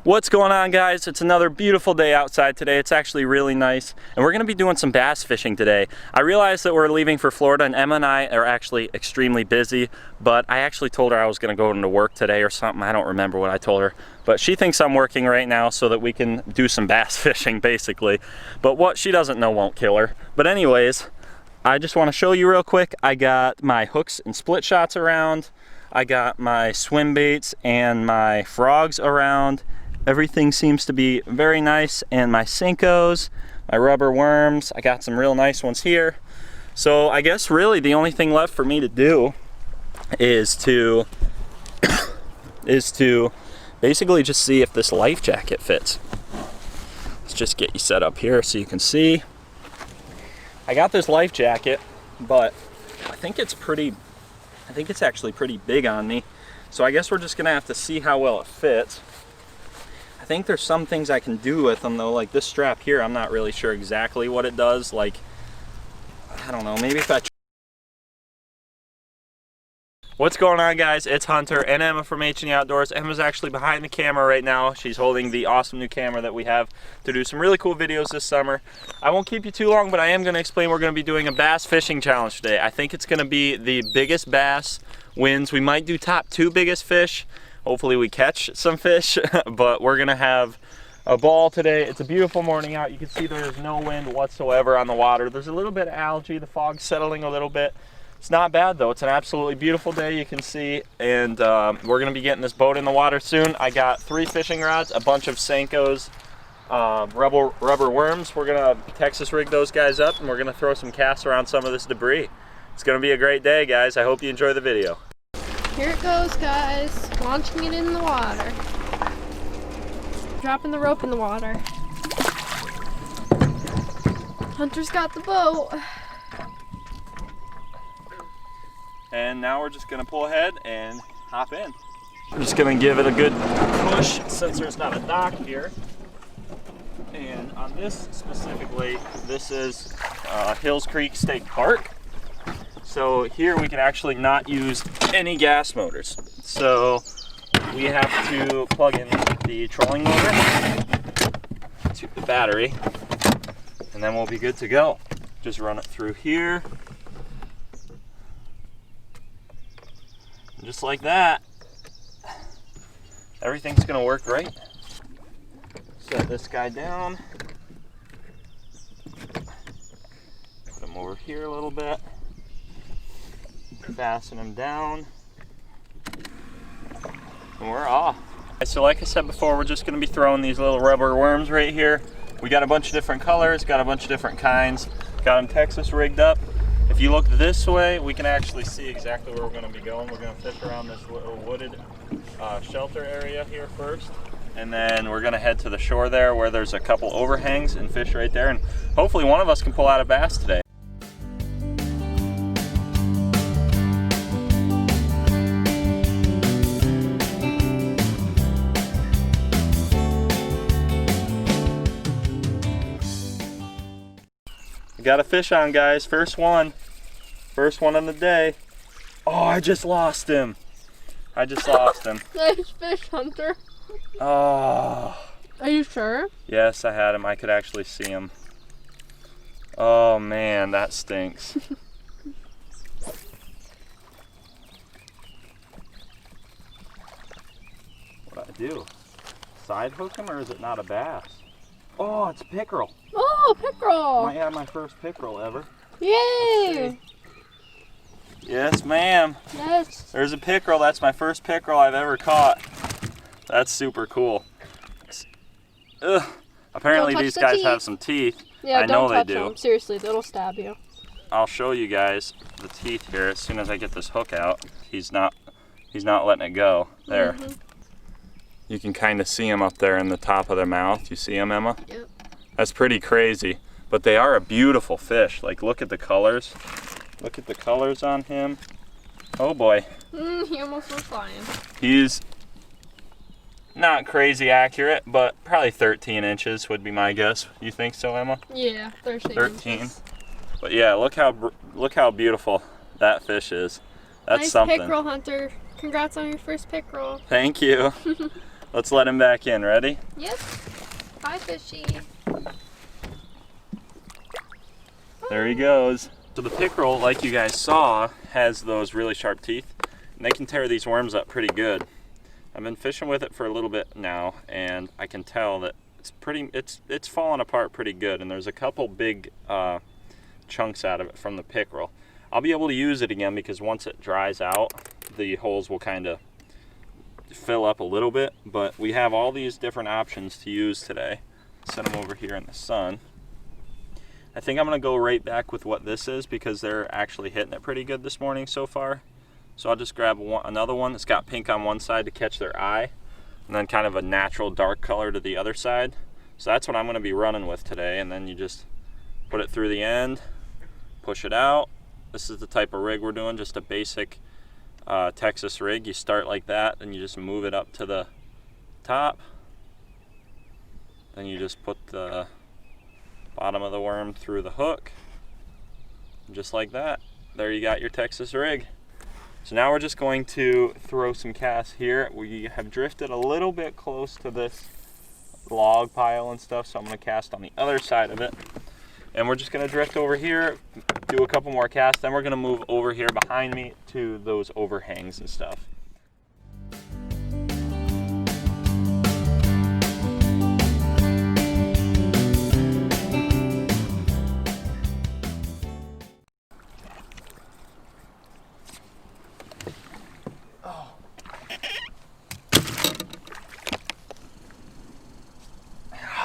What's going on, guys? It's another beautiful day outside today. It's actually really nice, and we're going to be doing some bass fishing today. I realized that we're leaving for Florida, and Emma and I are actually extremely busy, but I actually told her I was going to go into work today or something. I don't remember what I told her, but she thinks I'm working right now so that we can do some bass fishing, basically. But what she doesn't know won't kill her. But anyways, I just want to show you real quick. I got my hooks and split shots around. I got my swim baits and my frogs around. Everything seems to be very nice, and my Senkos, my rubber worms, I got some real nice ones here. So I guess really the only thing left for me to do is to basically just see if this life jacket fits. Let's just get you set up here so you can see. I got this life jacket, but I think it's actually pretty big on me. So I guess we're just gonna have to see how well it fits. I think there's some things I can do with them though, like this strap here. I'm not really sure exactly what it does. Like, I don't know, maybe if I... What's going on, guys? It's Hunter and Emma from H&E Outdoors. Emma's actually behind the camera right now. She's holding the awesome new camera that we have to do some really cool videos this summer. I won't keep you too long, but I am going to explain we're going to be doing a bass fishing challenge today. I think it's going to be the biggest bass wins. We might do top 2 biggest fish. Hopefully we catch some fish, but we're gonna have a ball today. It's a beautiful morning out. You can see there's no wind whatsoever on the water. There's a little bit of algae, the fog's settling a little bit. It's not bad though. It's an absolutely beautiful day, you can see, and we're gonna be getting this boat in the water soon. I got 3 fishing rods, a bunch of Senkos, rubber worms. We're gonna Texas rig those guys up, and we're gonna throw some casts around some of this debris. It's gonna be a great day, guys. I hope you enjoy the video. Here it goes, guys. Launching it in the water. Dropping the rope in the water. Hunter's got the boat. And now we're just gonna pull ahead and hop in. We're just gonna give it a good push since there's not a dock here. And on this specifically, this is Hills Creek State Park. So here we can actually not use any gas motors. So we have to plug in the trolling motor to the battery, and then we'll be good to go. Just run it through here. And just like that, everything's gonna work right. Set this guy down. Put him over here a little bit. Fasten them down, and we're off. So like I said before, we're just going to be throwing these little rubber worms right here. We got a bunch of different colors, got a bunch of different kinds, got them Texas rigged up. If you look this way, we can actually see exactly where we're going to be going. We're going to fish around this little wooded shelter area here first, and then we're going to head to the shore there where there's a couple overhangs and fish right there, and hopefully one of us can pull out a bass today. Got a fish on, guys. First one of the day. Oh, I just lost him. Nice fish, Hunter. Oh. Are you sure? Yes, I had him. I could actually see him. Oh man, that stinks. What do I do? Side hook him, or is it not a bass? Oh, it's a pickerel. Oh, pickerel. Might have my first pickerel ever. Yay. Yes, ma'am. Yes. There's a pickerel. That's my first pickerel I've ever caught. That's super cool. Ugh. Apparently these guys have some teeth. Yeah, I know don't they touch do. them. Seriously, that'll stab you. I'll show you guys the teeth here as soon as I get this hook out. He's not letting it go. There. Mm-hmm. You can kind of see him up there in the top of their mouth. You see him, Emma? Yep. That's pretty crazy. But they are a beautiful fish. Like, look at the colors. Look at the colors on him. Oh boy. He almost was flying. He's not crazy accurate, but probably 13 inches would be my guess. You think so, Emma? Yeah, 13 inches. But yeah, look how beautiful that fish is. That's nice something. pickerel, Hunter. Congrats on your first pickerel. Thank you. Let's let him back in. Ready? Yep. Hi, fishy. There he goes. So the pickerel, like you guys saw, has those really sharp teeth, and they can tear these worms up pretty good. I've been fishing with it for a little bit now, and I can tell that it's falling apart pretty good, and there's a couple big chunks out of it from the pickerel. I'll be able to use it again because once it dries out, the holes will kind of fill up a little bit, but we have all these different options to use today. Set them over here in the sun. I think I'm gonna go right back with what this is because they're actually hitting it pretty good this morning so far. So I'll just grab another one that's got pink on one side to catch their eye, and then kind of a natural dark color to the other side. So that's what I'm gonna be running with today, and then you just put it through the end, push it out. This is the type of rig we're doing, just a basic Texas rig. You start like that, and you just move it up to the top. Then you just put the bottom of the worm through the hook, just like that. There you got your Texas rig. So now we're just going to throw some casts here. We have drifted a little bit close to this log pile and stuff, so I'm going to cast on the other side of it. And we're just going to drift over here, do a couple more casts, then we're going to move over here behind me to those overhangs and stuff.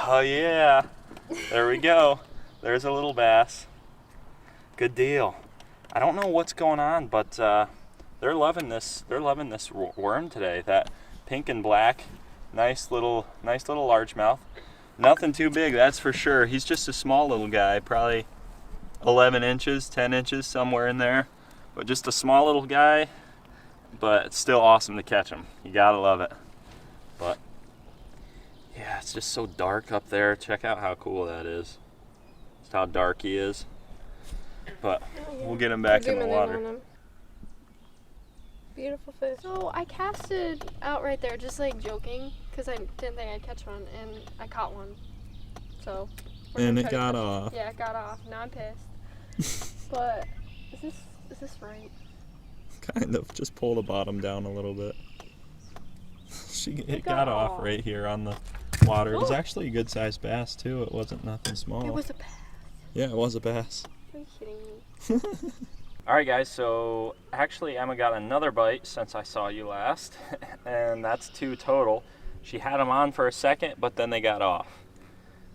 Oh yeah, there we go. There's a little bass. Good deal. I don't know what's going on, but they're loving this. They're loving this worm today. That pink and black, nice little largemouth. Nothing too big, that's for sure. He's just a small little guy, probably 11 inches, 10 inches, somewhere in there. But just a small little guy, but it's still awesome to catch him. You gotta love it. But yeah, it's just so dark up there. Check out how cool that is. Just how dark he is. But we'll get him back in the water. Beautiful fish. So I casted out right there, just like joking, because I didn't think I'd catch one, and I caught one. So. And it got off. Yeah, it got off. Now I'm pissed. But is this right? Kind of. Just pull the bottom down a little bit. It got off right here on the water. It was actually a good sized bass too. It wasn't nothing small. It was a bass. Yeah, it was a bass. Are you kidding me? Alright guys, so actually Emma got another bite since I saw you last, and that's 2 total. She had them on for a second, but then they got off.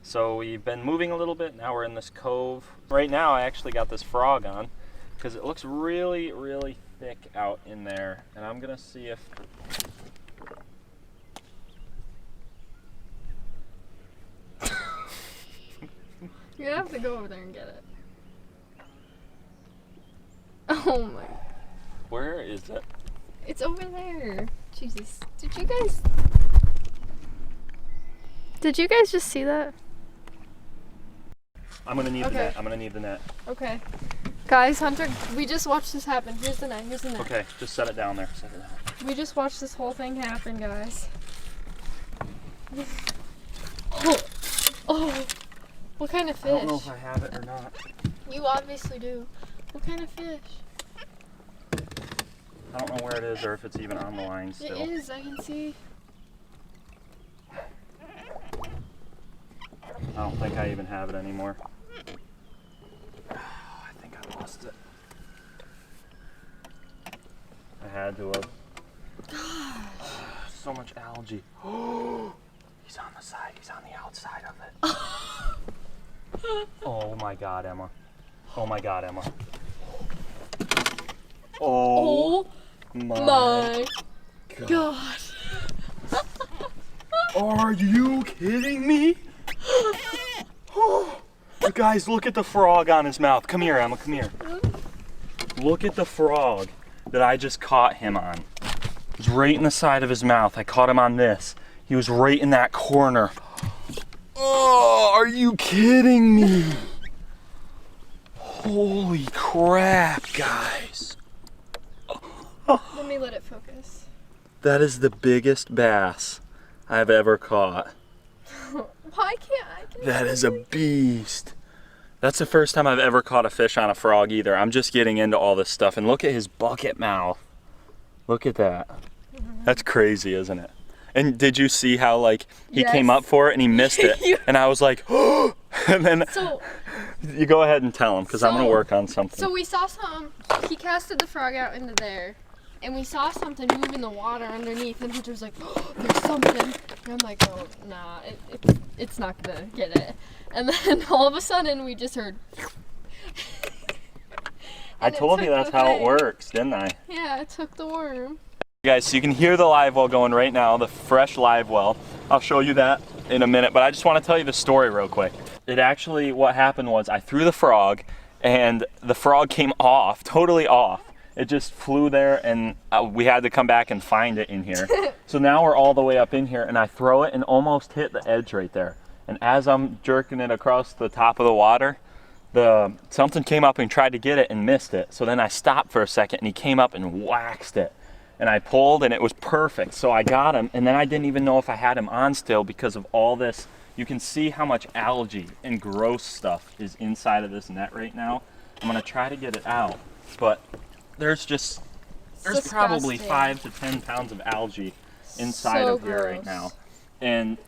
So we've been moving a little bit. Now we're in this cove. Right now I actually got this frog on because it looks really, really thick out in there, and I'm gonna see if You're gonna have to go over there and get it. Oh my. Where is it? It's over there. Jesus. Did you guys just see that? I'm gonna need the net. I'm gonna need the net. Okay. Guys, Hunter, we just watched this happen. Here's the net. Okay, just set it down there. Set it down. We just watched this whole thing happen, guys. Oh. What kind of fish? I don't know if I have it or not. You obviously do. What kind of fish? I don't know where it is or if it's even on the line still. It is, I can see. I don't think I even have it anymore. I think I lost it. I had to have. So much algae. He's on the side. He's on the outside of it. Oh my God, Emma. Oh my God, Emma. Oh my God. Are you kidding me? You guys, look at the frog on his mouth. Come here, Emma, come here. Look at the frog that I just caught him on. It was right in the side of his mouth. I caught him on this. He was right in that corner. Oh, are you kidding me? Holy crap, guys. Let me let it focus. That is the biggest bass I've ever caught. Why can't I? That is a beast. That's the first time I've ever caught a fish on a frog either. I'm just getting into all this stuff. And look at his bucket mouth. Look at that. That's crazy, isn't it? And did you see how like he came up for it and he missed it? And I was like, oh! And then you go ahead and tell him because I'm gonna work on something. So we saw some. He casted the frog out into there, and we saw something move in the water underneath. And Hunter was like, oh, "There's something." And I'm like, "Oh, nah, it's not gonna get it." And then all of a sudden we just heard. I told you that's how it works, didn't I? Yeah, it took the worm. Guys, so you can hear the live well going right now, the fresh live well. I'll show you that in a minute, but I just want to tell you the story real quick. It actually, what happened was I threw the frog and the frog came off, totally off. It just flew there and we had to come back and find it in here. So now we're all the way up in here and I throw it and almost hit the edge right there. And as I'm jerking it across the top of the water, something came up and tried to get it and missed it. So then I stopped for a second and he came up and waxed it. And I pulled and it was perfect. So I got him and then I didn't even know if I had him on still because of all this. You can see how much algae and gross stuff is inside of this net right now. I'm gonna try to get it out, but there's probably 5 to 10 pounds of algae inside of here right now. And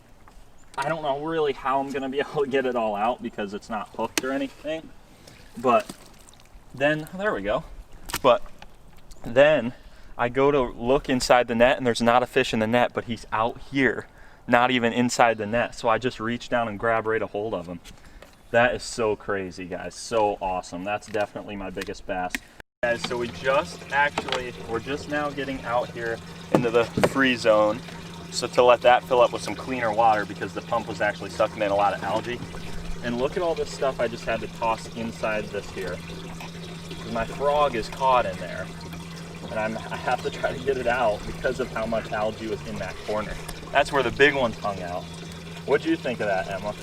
I don't know really how I'm gonna be able to get it all out because it's not hooked or anything. But then, there we go. But then I go to look inside the net and there's not a fish in the net, but he's out here, not even inside the net. So I just reach down and grab right a hold of him. That is so crazy, guys. So awesome. That's definitely my biggest bass. Guys, so we're just now getting out here into the free zone. So to let that fill up with some cleaner water because the pump was actually sucking in a lot of algae. And look at all this stuff I just had to toss inside this here. My frog is caught in there. And I have to try to get it out because of how much algae was in that corner. That's where the big ones hung out. What do you think of that, Emma?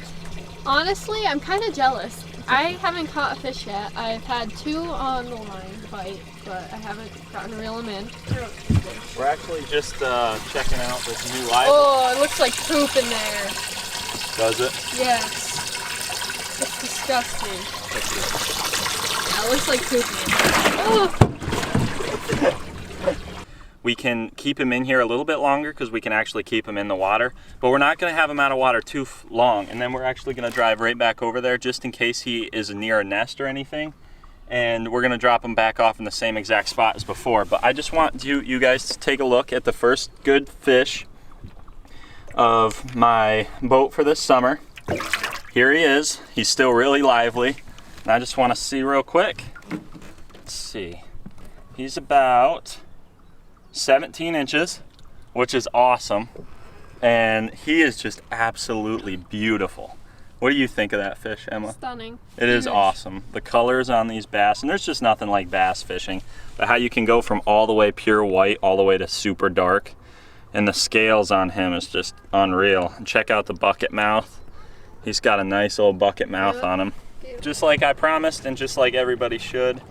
Honestly, I'm kind of jealous. I haven't caught a fish yet. I've had 2 on the line bite, but I haven't gotten to reel them in. We're actually just checking out this new live. Oh, it looks like poop in there. Does it? Yes. It's disgusting. Yeah, it looks like poop in there. Oh. We can keep him in here a little bit longer because we can actually keep him in the water, but we're not going to have him out of water too long. And then we're actually going to drive right back over there just in case he is near a nest or anything. And we're going to drop him back off in the same exact spot as before. But I just want you guys to take a look at the first good fish of my boat for this summer. Here he is. He's still really lively. And I just want to see real quick. Let's see. He's about 17 inches, which is awesome. And he is just absolutely beautiful. What do you think of that fish, Emma? Stunning. It is awesome. The colors on these bass, and there's just nothing like bass fishing, but how you can go from all the way pure white all the way to super dark. And the scales on him is just unreal. And check out the bucket mouth. He's got a nice old bucket mouth on him. Just like I promised and just like everybody should,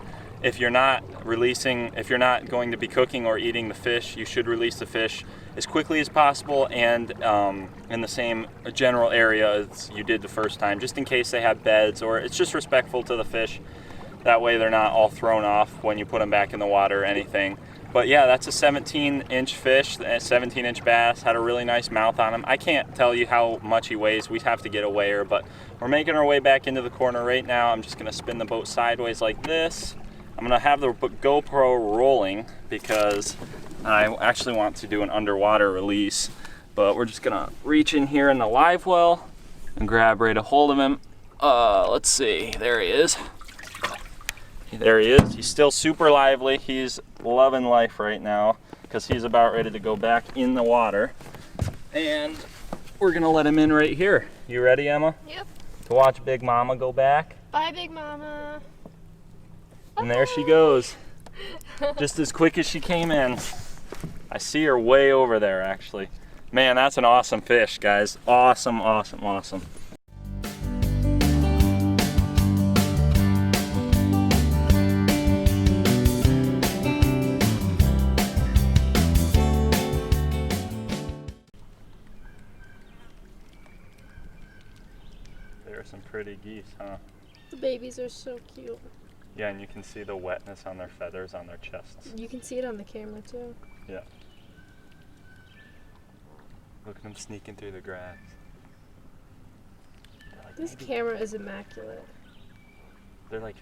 if you're not going to be cooking or eating the fish, you should release the fish as quickly as possible and in the same general area as you did the first time, just in case they have beds, or it's just respectful to the fish. That way they're not all thrown off when you put them back in the water or anything. But yeah, that's a 17-inch fish, a 17-inch bass, had a really nice mouth on him. I can't tell you how much he weighs. We have to get a weigher, but we're making our way back into the corner right now. I'm just gonna spin the boat sideways like this. I'm gonna have the GoPro rolling because I actually want to do an underwater release, but we're just gonna reach in here in the live well and grab right a hold of him. Let's see, there he is. There he is. He's still super lively. He's loving life right now because he's about ready to go back in the water. And we're gonna let him in right here. You ready, Emma? Yep. To watch Big Mama go back? Bye, Big Mama. And there she goes. Just as quick as she came in. I see her way over there, actually. Man, that's an awesome fish, guys. Awesome, awesome, awesome. There are some pretty geese, huh? The babies are so cute. Yeah, and you can see the wetness on their feathers on their chests. You can see it on the camera too. Yeah. Look at them sneaking through the grass. Like, This camera is immaculate. They're like,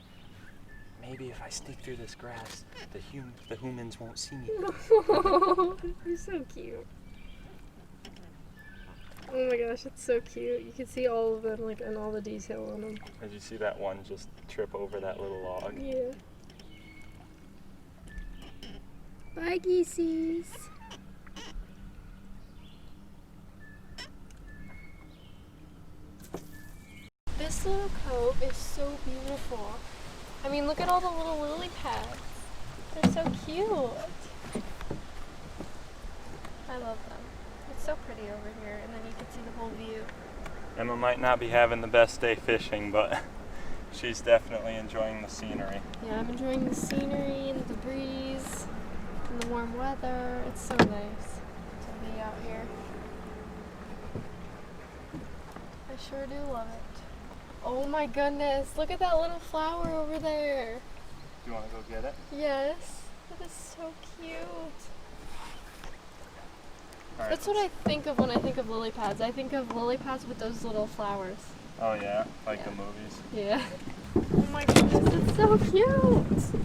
maybe if I sneak through this grass, the humans won't see me. You're so cute. Oh my gosh, it's so cute. You can see all of them, like, and all the detail on them. Did you see that one just trip over that little log? Yeah. Bye, geesies. This little cove is so beautiful. I mean, look at all the little lily pads. They're so cute. I love them. It's so pretty over here, and then you can see the whole view. Emma might not be having the best day fishing, but she's definitely enjoying the scenery. Yeah, I'm enjoying the scenery and the breeze and the warm weather. It's so nice to be out here. I sure do love it. Oh my goodness, look at that little flower over there. Do you want to go get it? Yes, that is so cute. Right, That's what I think of when I think of lily pads. I think of lily pads with those little flowers. Oh yeah, like Yeah. the movies. Yeah. Oh my goodness, it's so cute.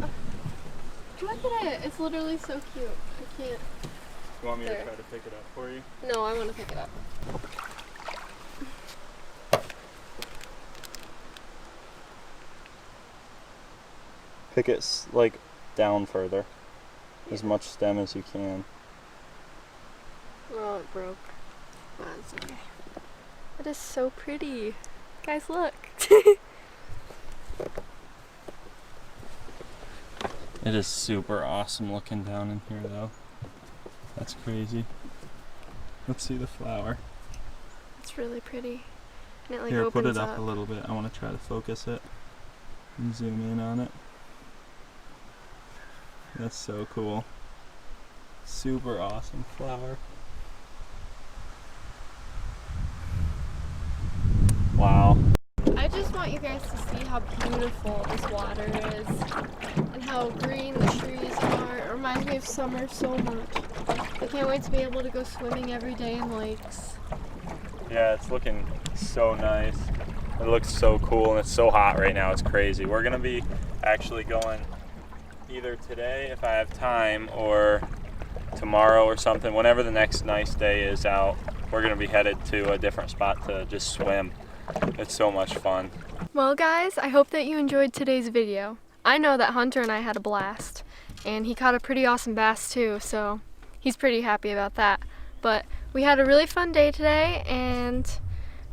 Look at it. It's literally so cute. I can't. You want me There. to try to pick it up for you? No, I want to pick it up. Pick it like down further, as much stem as you can. Oh, it broke. That's okay. It is so pretty. Guys, look. It is super awesome looking down in here though. That's crazy. Let's see the flower. It's really pretty. And it like Here, put opens it up a little bit. I want to try to focus it and zoom in on it. That's so cool. Super awesome flower. Wow. I just want you guys to see how beautiful this water is and how green the trees are. It reminds me of summer so much. I can't wait to be able to go swimming every day in lakes. Yeah, it's looking so nice. It looks so cool and it's so hot right now. It's crazy. We're gonna be actually going either today if I have time or tomorrow or something. Whenever the next nice day is out, we're gonna be headed to a different spot to just swim. It's so much fun. Well guys, I hope that you enjoyed today's video. I know that Hunter and I had a blast and he caught a pretty awesome bass too, so he's pretty happy about that. But we had a really fun day today and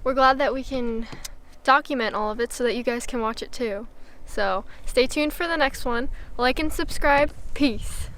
we're glad that we can document all of it so that you guys can watch it too. So stay tuned for the next one. Like and subscribe. Peace.